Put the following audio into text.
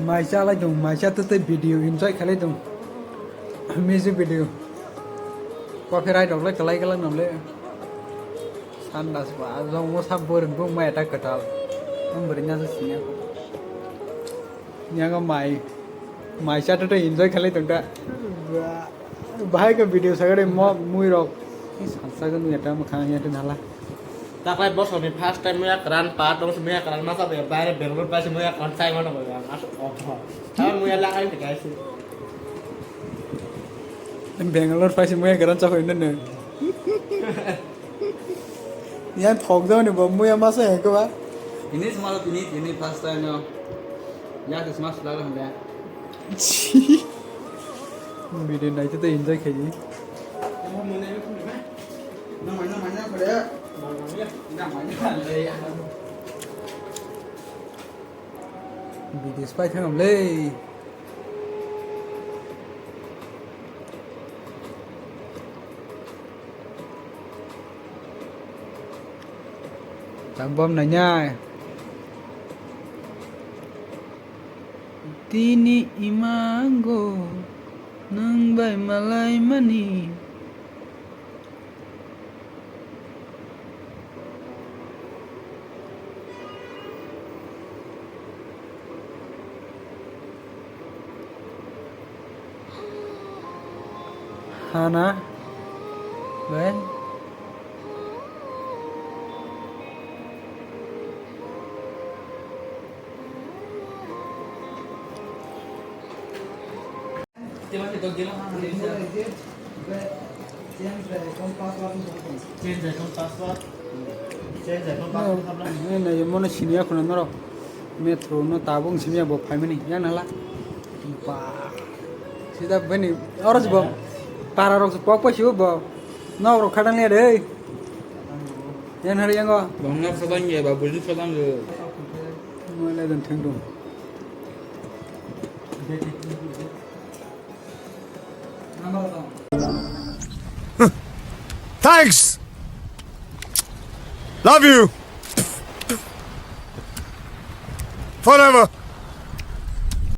Maisha like dong, Maisha to the video enjoy kali dong. Music video. Copyright dong like kalang dong le. Sandas ba, dong mo sabur bung mai tak ketal. Memberinya sesinya. Yang mai, Maisha to the enjoy kali dong tak. Bahaya ke video sagare mo mui rok. Sansa kan ni ada makanya tu nala. Tak lain bos kami first time saya keran part dong semuanya keran masa bayar bayar Bengaluru pas semuanya konsai mana bayar masuk oh. Tapi muya lah kan guys. Bengaluru pas semuanya keran cakap ini nih. Yang thok jauh nih, muya masa ya kau? Ini semalam ini first time ya. Ya kesmas lalu ya. Video này chúng tôi enjoy cái gì? Namanya apa dia? Namanya Video spy thằng làm lê. Tạm bom này nha. Tini imango nang bay malay mani. Hana, Ben. Này món này xin con nó đâu, metro nó tabung xin nhà bộ phải mấy này, nhá là, ba, xin ta bên này, ở đâu bộ, para rok sepok pas siu bộ, nó rok khadang lihat deh, nhá hari yang kau, Bangga sedang ya, babu ini sedang ya. mulai dan tengdung. Thanks. Love you. Forever.